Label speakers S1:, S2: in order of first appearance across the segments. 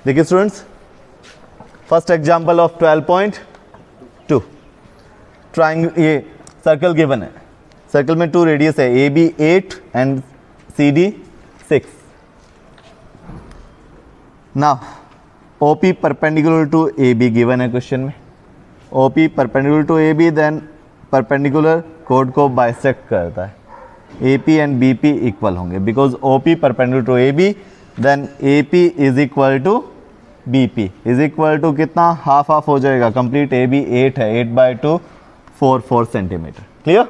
S1: देखिए students, first example of 12.2 triangle, ये circle given है, सर्कल में 2 रेडियस है, A B 8 and C D 6. Now O P perpendicular to A B given है question में. O P perpendicular to A B, then perpendicular कोड को bisect करता है. A P and B P equal होंगे because O P perpendicular to A B, then A P is equal to B P is equal to कितना, half half हो जाएगा. Complete A B 8 है, 8/2 4 centimetre. Clear.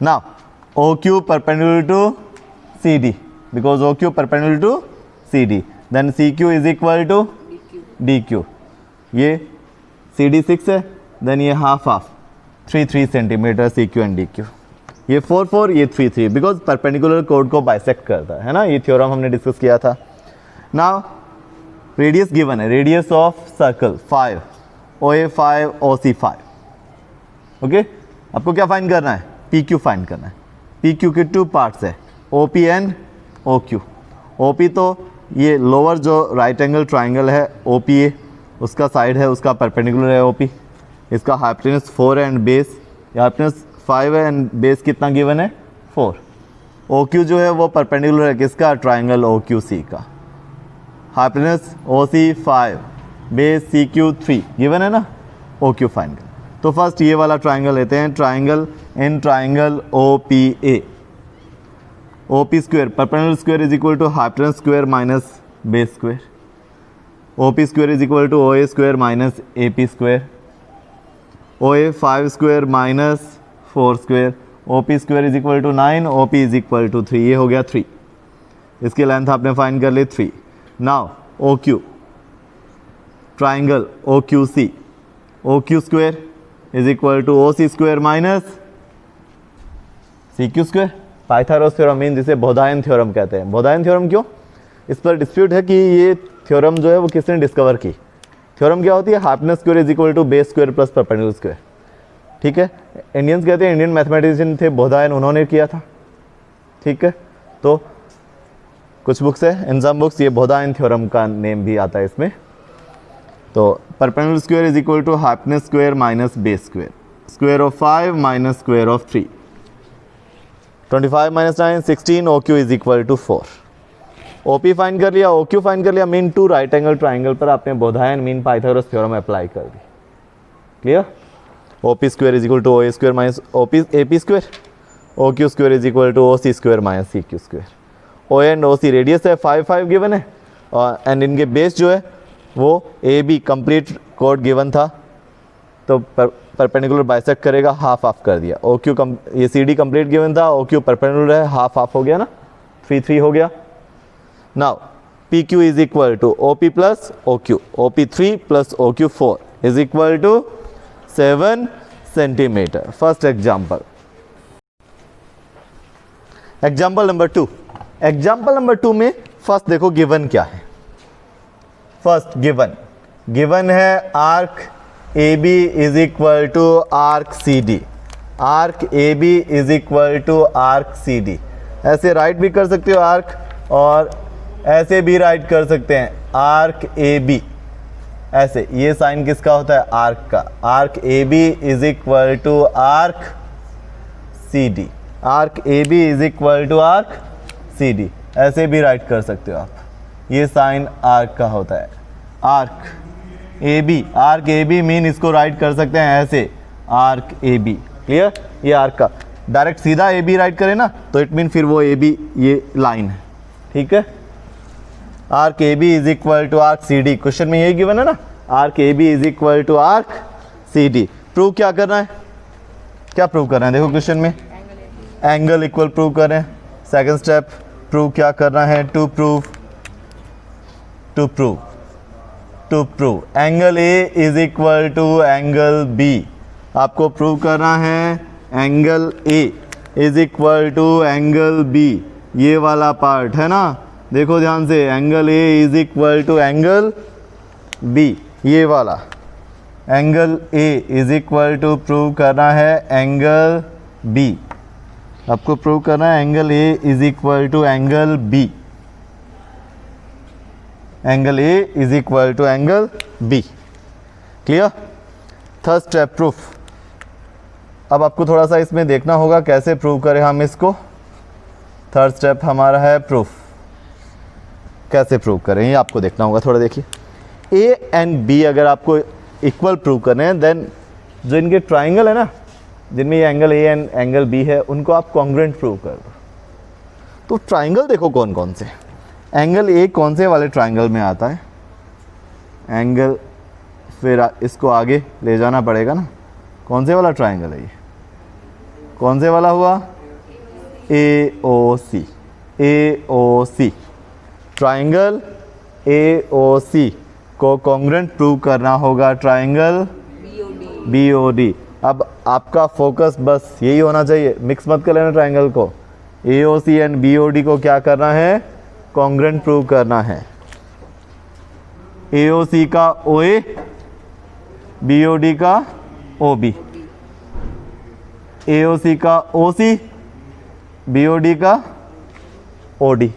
S1: Now O Q perpendicular to C D, because O Q perpendicular to C D, then C Q is equal to D Q. ये C D 6 है, then ये half half 3 centimetre C Q and D Q. ये 4 ये 3 because perpendicular कोड को bisect करता है ना. ये थ्योरम हमने डिस्कस किया था. नाउ रेडियस गिवन है, radius of circle 5, O A 5, O C 5. Okay, आपको क्या फाइंड करना है, पी क्यू फाइंड करना है. पी क्यू के 2 पार्ट्स है, O P and O Q. O P तो ये लोअर जो राइट एंगल ट्राइंगल है ओ पी ए, उसका साइड है, उसका परपेंडिकुलर है ओ पी. इसका हाइपोटेनस 4 है एंड बेस, हाइपोटेनस 5 है एंड बेस कितना गिवन है 4. ओ क्यू जो है वो परपेंडिकुलर है किसका, ट्राइंगल ओ क्यू सी का. हाइपोटेनस ओ C 5, base C Q 3 given है ना. ओ क्यू फाइंड कर. तो फर्स्ट ये वाला ट्राइंगल लेते हैं, triangle in triangle O P A. O P square perpendicular square is equal to hypotenuse square minus base square. O P square is equal to O A square minus A P square. O A 5 square minus 4 square. O P square is equal to 9, O P is equal to 3. ये हो गया 3. इसकी length आपने find कर ली 3. Now O Q triangle O Q C, O Q square is equal to O C square minus C Q square. Pythagoras theorem mean जिसे Baudhayana theorem कहते हैं. बोधायन थ्योरम क्यों, इस पर डिस्प्यूट है कि ये थ्योरम जो है वो किसने डिस्कवर की. थ्योरम क्या होती है, hypotenuse square is equal to base square plus perpendicular square. ठीक है, इंडियंस कहते हैं, इंडियन मैथमेटिशियन थे बोधायन, उन्होंने किया था. ठीक है, तो कुछ बुक्स है, इन सम बुक्स ये बोधायन थ्योरम का नेम भी आता है इसमें. तो perpendicular square is equal to hypotenuse square minus base square. Square of 5 minus square of 3. 25 minus 9 16. O Q is equal to 4. O P find कर लिया, ओ क्यू फाइंड कर लिया. Mean to right angle triangle पर आपने Baudhayana mean Pythagoras theorem apply कर दी. Clear. O P square is equal to O A square minus O P A P square. O Q square is equal to O C square minus C Q square. O and O C radius है 5 given है, और and इनके base जो है वो A B complete कोड given था, तो परपेंडिकुलर बाइसेक्ट करेगा, हाफ हाफ कर दिया. ओ क्यू ये सी डी कंप्लीट गिवन था, ओ क्यू परपेंडिकुलर है, हाफ हाफ हो गया ना, 3 हो गया. Now P Q is equal to O P plus O Q. O P 3 plus O Q 4 is equal to 7 centimetre. First example. Example number 2. Example number 2 में first देखो given क्या है. फर्स्ट गिवन है arc A B is equal to arc C D. Arc A B is equal to arc C D. ऐसे write भी कर सकते हो आर्क, और ऐसे भी राइट कर सकते हैं आर्क ए बी. ऐसे ये साइन किसका होता है, आर्क का. Arc A B is equal to arc C D. Arc A B is equal to arc C D. ऐसे भी राइट कर सकते हो आप. ये साइन आर्क का होता है. Arc A B, arc A B mean इसको राइट कर सकते हैं ऐसे, आर्क ए बी. क्लियर. ये आर्क का डायरेक्ट सीधा ए बी राइट करें ना तो इट मीन फिर वो ए बी ये लाइन है. ठीक है. Arc A B is equal to arc C D. Question में यही गिवन है ना, arc A B is equal to arc C D. Prove क्या करना है, क्या प्रूव करना है, देखो क्वेश्चन में एंगल इक्वल प्रूव करें. सेकंड स्टेप प्रूव क्या करना है, to prove angle A is equal to angle B. आपको प्रूव करना है angle A is equal to angle B. ये वाला पार्ट है ना, देखो ध्यान से, angle A is equal to angle B. ये वाला angle A is equal to prove करना है एंगल बी. आपको प्रूव करना है angle A is equal to angle B. Angle A is equal to angle B. Clear? Third step proof. अब आपको थोड़ा सा इसमें देखना होगा कैसे प्रूव करें हम इसको। थर्ड स्टेप हमारा है प्रूफ। कैसे प्रूव करें ये आपको देखना होगा। थोड़ा देखिए, ए एंड बी अगर आपको इक्वल प्रूव करने हैं, देन जो इनके ट्राइंगल है ना, जिनमें ये angle A and angle B है, उनको आप कॉन्ग्रुएंट प्रूव कर दो। तो ट्राइंगल देखो कौन कौन से। एंगल ए कौन से वाले ट्राइंगल में आता है? एंगल, फिर इसको आगे ले जाना पड़ेगा ना। कौन से वाला ट्राइंगल है ये? कौन से वाला हुआ? ए O C. A O C triangle A O सी को कॉन्ग्रुएंट प्रूव करना होगा ट्राइंगल बी ओ डी। अब आपका फोकस बस यही होना चाहिए, मिक्स मत कर लेना ट्राइंगल को। ए O C and B O D को क्या करना है? कॉन्ग्रुएंट प्रूव करना है। ए ओ सी का ओ ए, बी ओ डी का ओ बी। ए ओ सी का ओ सी, बी ओ डी का ओ डी।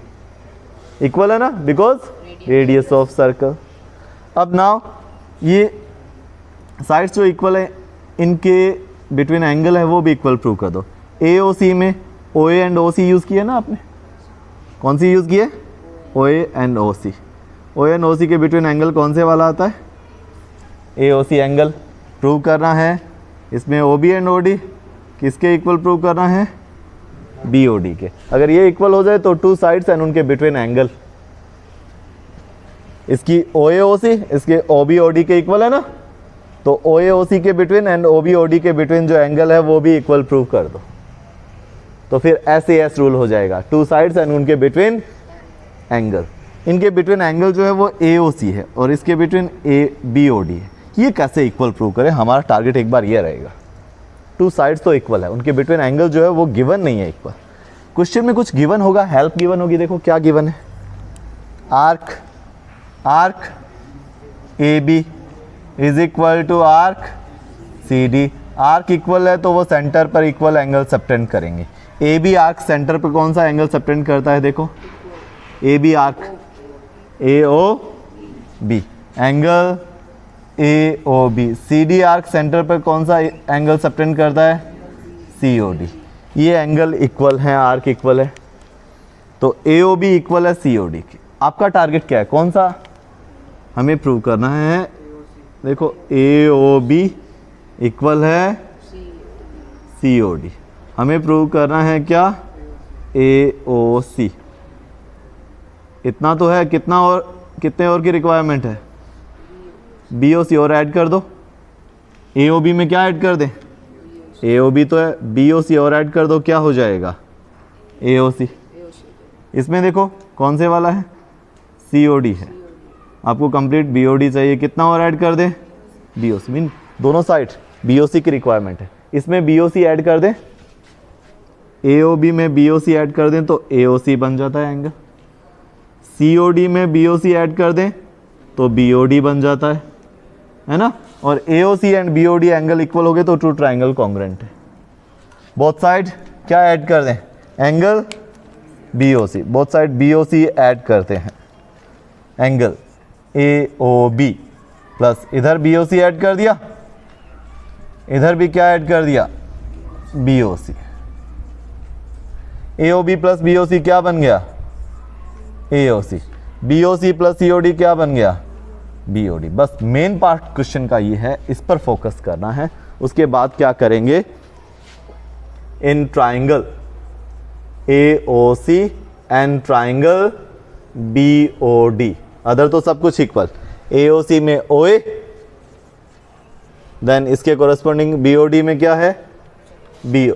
S1: इक्वल है ना, बिकॉज रेडियस ऑफ सर्कल। अब नाउ ये साइड्स जो इक्वल है, इनके बिटवीन एंगल है वो भी इक्वल प्रूव कर दो। ए ओ सी में O A and O C use किया ना आपने। कौन सी यूज़ किए? ओ A and O C. O and O C के बिटवीन एंगल कौन से वाला आता है? A O C angle prove करना है। इसमें O B and O D किसके इक्वल प्रूव करना है? बी ओ डी के। अगर ये इक्वल हो जाए तो टू साइड्स एंड उनके बिटवीन एंगल, इसकी ओ ए ओ सी, इसके ओ बी ओ डी के इक्वल है ना, तो ओ ए ओ सी के between and O B O D के बिटवीन जो एंगल है वो भी इक्वल प्रूव कर दो। तो फिर ऐसे एस रूल हो जाएगा, टू साइड्स एंड उनके बिटवीन एंगल। इनके बिटवीन एंगल जो है वो ए ओ सी है और इसके between A B O D है। ये कैसे इक्वल प्रूव करें? हमारा टारगेट एक बार ये रहेगा, टू साइड्स तो इक्वल है, उनके बिटवीन एंगल जो है वो गिवन नहीं है इक्वल। क्वेश्चन में कुछ गिवन होगा, हेल्प गिवन होगी। देखो क्या गिवन है? Arc, arc A B is equal to arc C D. Arc equal है तो वो सेंटर पर इक्वल एंगल सबटेंड करेंगे। ए बी आर्क सेंटर पर कौन सा एंगल सबटेंड करता है? देखो A B arc A O B, angle A O B. C D arc centre पर कौन सा एंगल सबटेंड करता है? C O D. ये एंगल इक्वल है, आर्क इक्वल है, तो ए ओ बी इक्वल है सी ओ डी की। आपका टारगेट क्या है? कौन सा हमें प्रूव करना है? देखो ए ओ बी इक्वल है सी ओ डी। हमें प्रूव करना है क्या? ए ओ सी। इतना तो है, कितना और कितने और की रिक्वायरमेंट है? बी ओ सी और ऐड कर दो। ए ओ बी में क्या ऐड कर दें? ए ओ बी तो है, बी ओ सी और ऐड कर दो, क्या हो जाएगा? ए ओ सी। इसमें देखो कौन से वाला है? सी ओ डी है। आपको कंप्लीट बी ओ डी चाहिए, कितना और ऐड कर दें? बी ओ सी। मीन दोनों साइड बी ओ सी की रिक्वायरमेंट है। इसमें बी ओ सी ऐड कर दें, ए ओ बी में बी ओ सी ऐड कर दें तो ए ओ सी बन जाता है एंगल। सी ओ डी में बी ओ सी ऐड कर दें तो बी ओ डी बन जाता है ना। और A O C and B O D angle equal हो गए तो ट्रू ट्राइंगल कॉन्ग्रुएंट है। बोथ साइड क्या ऐड कर दें? Angle B O C. Both side B O C add करते हैं, angle A O B plus इधर बी ओ सी ऐड कर दिया, इधर भी क्या ऐड कर दिया? B O C. A O B plus B O C क्या बन गया? ए O C. B O C plus C O D क्या बन गया? B O D. बस मेन पार्ट क्वेश्चन का ये है, इस पर फोकस करना है। उसके बाद क्या करेंगे? In triangle A O C and triangle B O D, other तो सब कुछ इक्वल। ए ओ सी में ओ ए, देन इसके कोरस्पॉन्डिंग बी ओ डी में क्या है? B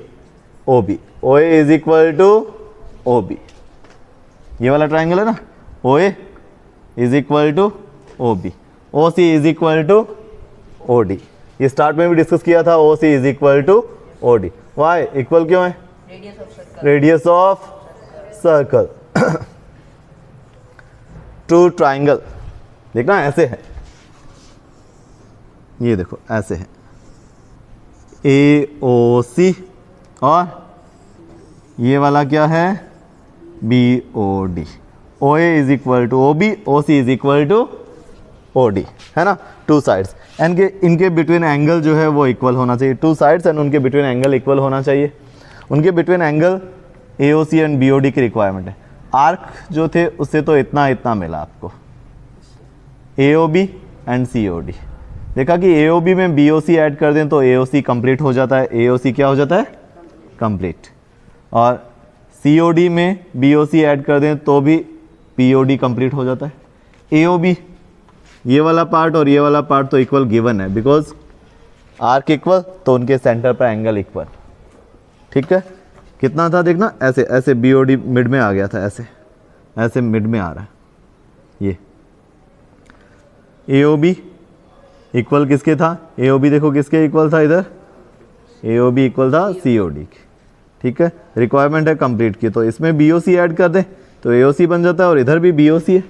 S1: O B. O A is equal to O B. ये वाला ट्राइंगल है ना, O A is equal to O B, O C is equal to O D. ये start में भी डिस्कस किया था, ओ C is equal to O D. Why equal क्यों है? Radius of circle. Two triangle देखना ऐसे है, ये देखो ऐसे है, ए ओ सी और ये वाला क्या है? B O D. O A is equal to O B, O C is equal to O D, है ना, टू साइड्स एंड इनके बिटवीन एंगल जो है वो इक्वल होना चाहिए, टू साइड्स एंड उनके बिटवीन एंगल इक्वल होना चाहिए। उनके between angle A O C and B O D की रिक्वायरमेंट है। आर्क जो थे उससे तो इतना इतना मिला आपको, A O B and C O D. देखा कि ए ओ बी में बी ओ सी ऐड कर दें तो ए ओ सी कंप्लीट हो जाता है, ए ओ सी क्या हो जाता है, कंप्लीट। और सी ओ डी में बी ओ सी ऐड कर दें तो भी पी ओ डी कंप्लीट हो जाता है। ए ओ बी ये वाला पार्ट और ये वाला पार्ट तो इक्वल गिवन है, बिकॉज आर्क इक्वल तो उनके सेंटर पर एंगल इक्वल। ठीक है, कितना था देखना, ऐसे ऐसे बी ओ डी मिड में आ गया था, ऐसे ऐसे मिड में आ रहा है ये। ए ओ बी इक्वल किसके था, ए ओ बी देखो किसके इक्वल था, इधर ए ओ बी इक्वल था सी ओ डी के। ठीक है, रिक्वायरमेंट है कंप्लीट की, तो इसमें बी ओ सी ऐड कर दें तो ए ओ सी बन जाता है और इधर भी बी ओ सी है।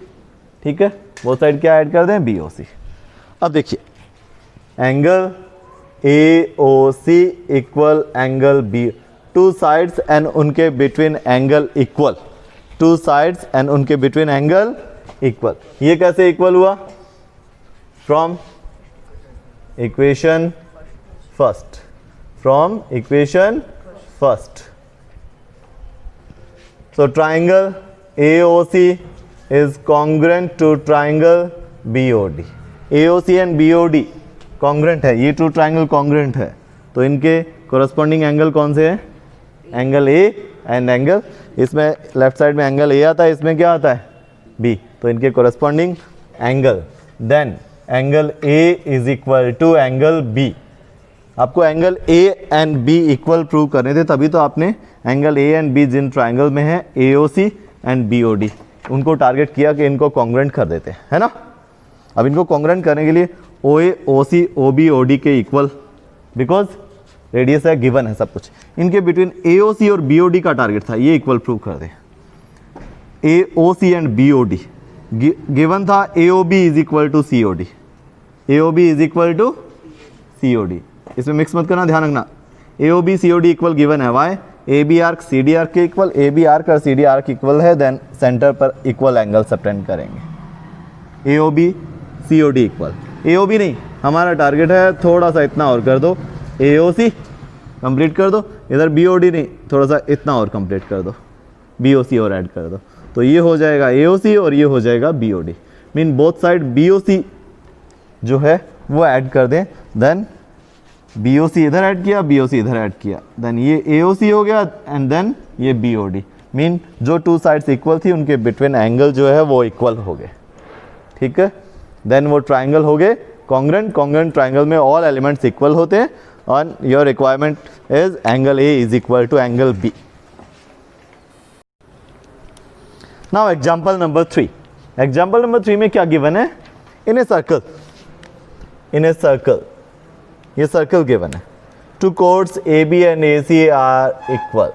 S1: ठीक है, वो साइड क्या ऐड कर दें, बी ओ सी। अब देखिए angle A O C equal angle B, two sides and उनके between angle equal, two sides and उनके बिटवीन एंगल इक्वल। ये कैसे इक्वल हुआ, from equation first, from equation first. So triangle AOC is congruent to triangle BOD. AOC and BOD congruent है, ये to triangle congruent है, तो इनके corresponding angle कौन से हैं, एंगल A एंड एंगल, इसमें लेफ्ट साइड में एंगल A आता है, इसमें क्या आता है B, तो इनके corresponding angle, then angle A is equal to angle B। आपको angle A and B equal prove करने थे, तभी तो आपने एंगल ए एंड बी जिन ट्राइंगल में है A O C and B O D, उनको टारगेट किया कि इनको कॉन्ग्रुएंट कर देते हैं, है ना। अब इनको कॉन्ग्रुएंट करने के लिए O A O C O B O D के इक्वल, बिकॉज रेडियस है, गिवन है सब कुछ, इनके बिटवीन ए ओ सी और बी ओ डी का टारगेट था, ये इक्वल प्रूव कर दे। A O C and B O D given था, A O B is equal to C O D, A O B is equal to C O D, इसमें mix मत करना, ध्यान रखना। A O B C O D equal given है, why, A B arc C D arc के equal, A B arc और C D arc equal है, then centre पर इक्वल एंगल सबटेंड करेंगे। A O B C O D equal, A O B नहीं, हमारा target है थोड़ा सा इतना और कर दो, ए ओ सी कंप्लीट कर दो, इधर बी ओ डी नहीं, थोड़ा सा इतना और कंप्लीट कर दो, बी ओ सी और ऐड कर दो, तो ये हो जाएगा ए ओ सी और ये हो जाएगा B O D. Mean both side B O C जो है वो ऐड कर दें, देन बी ओ सी इधर ऐड किया, बी ओ सी इधर ऐड किया, देन ये ए ओ सी हो गया एंड देन ये बी ओ डी। मीन जो टू साइड्स इक्वल थी उनके बिटवीन एंगल जो है वो इक्वल हो गए। ठीक है, देन वो ट्राइंगल हो गए कॉन्ग्रुएंट, कॉन्ग्रुएंट ट्राइंगल में ऑल एलिमेंट्स इक्वल होते हैं, और your requirement is angle A is equal to angle B. Now example number 3, example number 3 में क्या गिवन है, in a circle, in a circle, ये सर्कल गिवन है, two chords A B and A C are equal,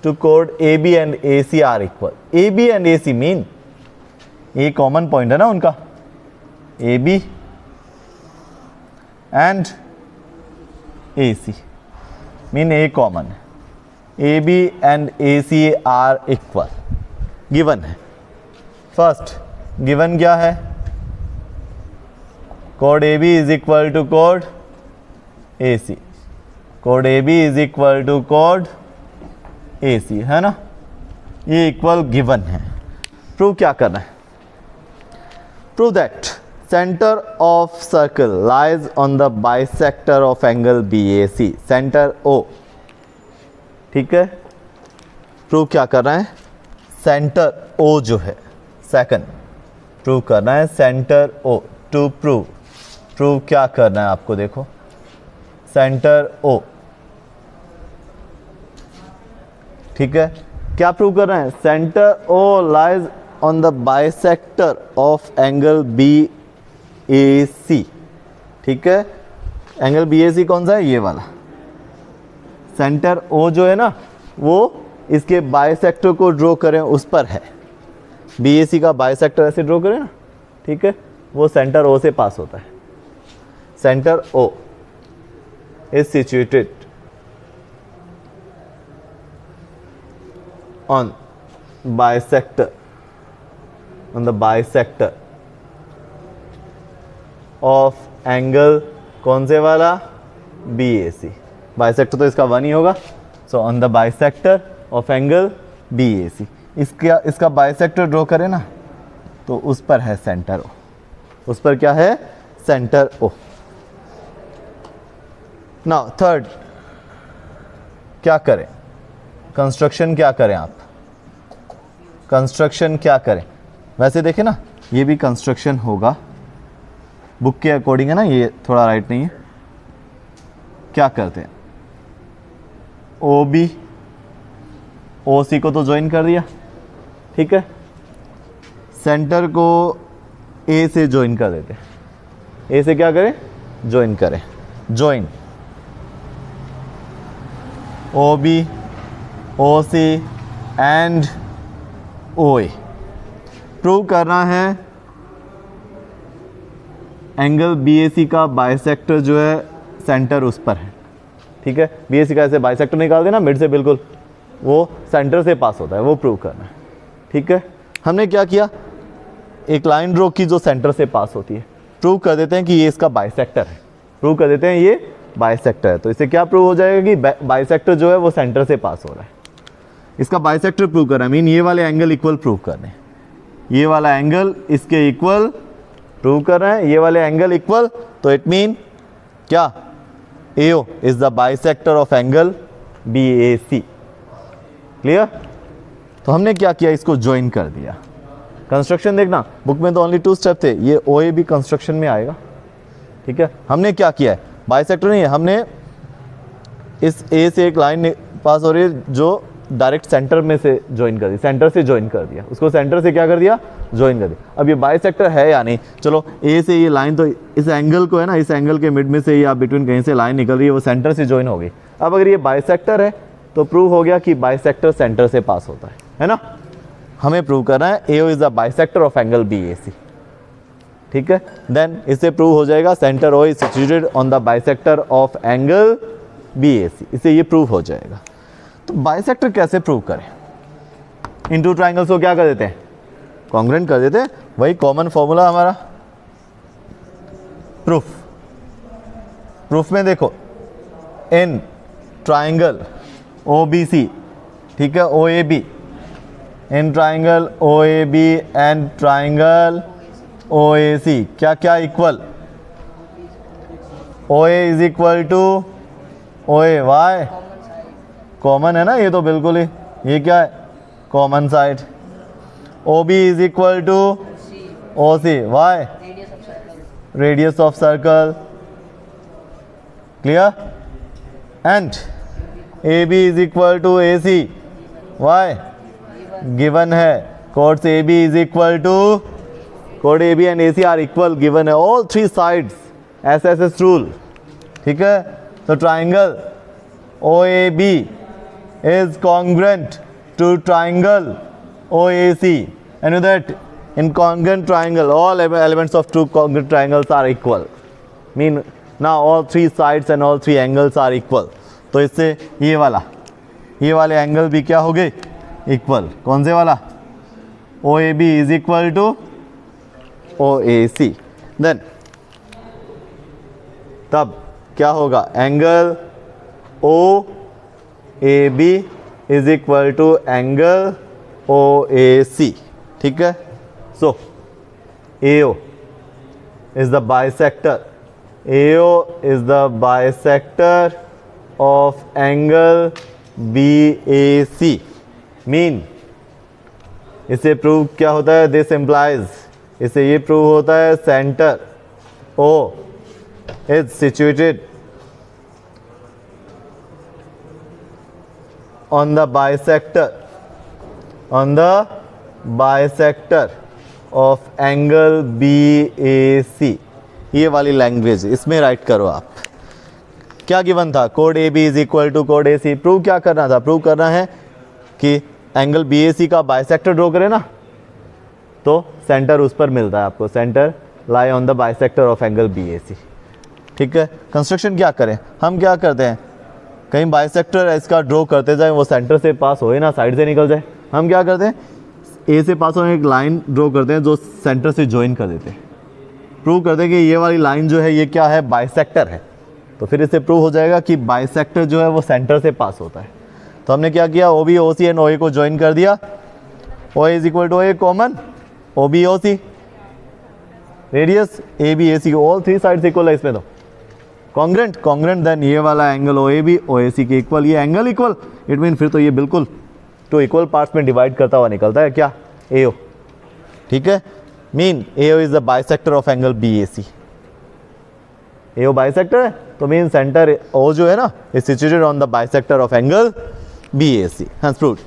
S1: to कोड A B and A C are equal, A B and A C mean ये common point है ना उनका, ए B and A C mean A common है, A B and A C are equal given है। First given क्या है, code A B is equal to कोड ए सी, code A B is equal to कोड ए सी, है ना, ये इक्वल गिवन है। प्रूव क्या करना है, prove that centre of circle lies on the bisector of angle B A C, centre O. ठीक है, प्रूव क्या करना है, सेंटर ओ जो है, सेकंड प्रूव करना है centre O. To prove, prove क्या करना है आपको, देखो सेंटर ओ। ठीक है, क्या प्रूव करना है, centre O lies on the bisector of angle B A C. ठीक है, एंगल बी ए सी कौन सा है, ये वाला। सेंटर ओ जो है ना वो इसके बाइसेक्टर को ड्रॉ करें उस पर है, बी ए सी का बाइसेक्टर ऐसे ड्रॉ करें ना, ठीक है, वो सेंटर ओ से पास होता है। Centre O is situated on bisector, on the bisector of angle कौन से वाला, BAC. बाइसेक्टर तो इसका 1 ही होगा. So on the bisector of angle BAC. इसका बाइसेक्टर ड्रॉ करें ना तो उस पर है सेंटर O. उस पर क्या है, सेंटर O. नाउ थर्ड क्या करें, कंस्ट्रक्शन क्या करें आप, कंस्ट्रक्शन क्या करें. वैसे देखें ना ये भी कंस्ट्रक्शन होगा, बुक के अकॉर्डिंग है ना, ये थोड़ा राइट नहीं है. क्या करते हैं, OB OC को तो ज्वाइन कर दिया, ठीक है. सेंटर को A से ज्वाइन कर देते हैं. A से क्या करें, ज्वाइन करें. Join OB OC and OA. Prove करना है एंगल BAC का बाइसेक्टर जो है सेंटर उस पर है, ठीक है. BAC का ऐसे बाइसेक्टर निकाल देना मिड से, बिल्कुल वो सेंटर से पास होता है, वो प्रूव करना है, ठीक है. हमने क्या किया, एक लाइन ड्रॉ की जो सेंटर से पास होती है. प्रूव कर देते हैं कि ये इसका बाइसेक्टर है, प्रूव कर देते हैं ये बाइसेक्टर है. तो इससे क्या प्रूव हो जाएगा कि बाइसेक्टर जो है वो सेंटर से पास हो रहा है. इसका बाइसेक्टर प्रूव करना मीन ये वाले एंगल इक्वल प्रूव करने, ये वाला एंगल इसके इक्वल प्रूव कर रहे हैं, ये वाले एंगल इक्वल. तो इट मीन क्या, AO is the bisector of angle BAC. Clear. तो हमने क्या किया, इसको ज्वाइन कर दिया. कंस्ट्रक्शन देखना, बुक में तो ओनली 2 स्टेप थे, ये OA भी कंस्ट्रक्शन में आएगा, ठीक है. हमने क्या किया है, बाइसेक्टर नहीं है, हमने इस A से एक लाइन पास हो रही है जो डायरेक्ट सेंटर में से ज्वाइन कर दी, सेंटर से ज्वाइन कर दिया, उसको सेंटर से क्या कर दिया, ज्वाइन कर दिया. अब ये बाइसेक्टर है या नहीं, चलो A से ये लाइन, तो इस एंगल को है ना, इस एंगल के मिड में से या बिटवीन कहीं से लाइन निकल रही है, वो सेंटर से ज्वाइन हो गई. अब अगर ये बाइसेक्टर है तो प्रूव हो गया कि बाइसेक्टर सेंटर से पास होता है ना. हमें प्रूव करना है AO is the bisector of angle BAC, ठीक है. देन इससे प्रूव हो जाएगा centre O is situated on the bisector of angle BAC. इससे ये प्रूव हो जाएगा. तो बाइसेक्टर कैसे प्रूव करें, इन टू ट्राइंगल्स को क्या कर देते हैं, कॉन्ग्रुएंट कर देते हैं. वही कॉमन फॉर्मूला हमारा. प्रूफ में देखो, इन ट्राइंगल OBC, ठीक है, OAB, in triangle OAB and triangle OAC क्या क्या equal, OA is equal to OA. Why common है ना, ये तो बिल्कुल ही, ये क्या है, common side. OB is equal to OC. Why, radius of circle. Clear. And AB is equal to AC. Why, given है chords AB is equal to, कोड AB and AC are equal, given है all 3 sides, SSS rule, ठीक है. तो triangle OAB is congruent to triangle OAC, and with that in congruent triangle all elements of two congruent triangles are equal, mean now all 3 sides and all 3 angles are equal. तो इससे ये वाले angle भी क्या हो गए, equal. कौन से वाला, OAB is equal to OAC. Then तब क्या होगा, angle OAB is equal to angle OAC, ठीक है. So AO is the bisector, AO is the bisector of angle BAC. Mean इसे प्रूव क्या होता है, दिस इम्प्लाइज, इसे ये प्रूव होता है centre O is situated on the bisector of angle BAC. ये वाली लैंग्वेज इसमें राइट करो आप. क्या गिवन था, कोड AB इज इक्वल टू कोड AC. प्रूव क्या करना था, प्रूव करना है कि एंगल BAC का बाइसेक्टर ड्रॉ करें ना, तो सेंटर उस पर मिलता है आपको, centre lie on the bisector of angle BAC, ठीक है. कंस्ट्रक्शन क्या करें, हम क्या करते हैं, कहीं बाइसेक्टर इसका ड्रॉ करते जाए, वो सेंटर से पास होए ना, साइड से निकल जाए, हम क्या करते हैं, ए से पास होने एक लाइन ड्रॉ करते हैं जो सेंटर से ज्वाइन कर देते हैं, प्रूव करते हैं कि ये वाली लाइन जो है ये क्या है, बाइसेक्टर है। तो फिर इससे प्रूव हो जाएगा कि बाइसेक्टर जो है वो सेंटर से पास होता है। तो हमने क्या किया, ओ बी ओ सी एंड ओ ए को ज्वाइन कर दिया, O is equal to A common O B O C, radius A B A C, all three sides equal है इसमें, तो कॉन्ग्रेंट कॉन्ग्रेंट, देन ये वाला एंगल ओ ए बी ओ ए सी के equal, ये एंगल इक्वल, इट मीन फिर तो ये बिल्कुल टू इक्वल पार्ट्स में डिवाइड करता हुआ निकलता है क्या, ए ओ। ठीक है, mean A O is the bisector of angle B A C. A O bisector है तो मीन सेंटर ओ जो है ना is situated on the bisector of angle B A C, hence proved.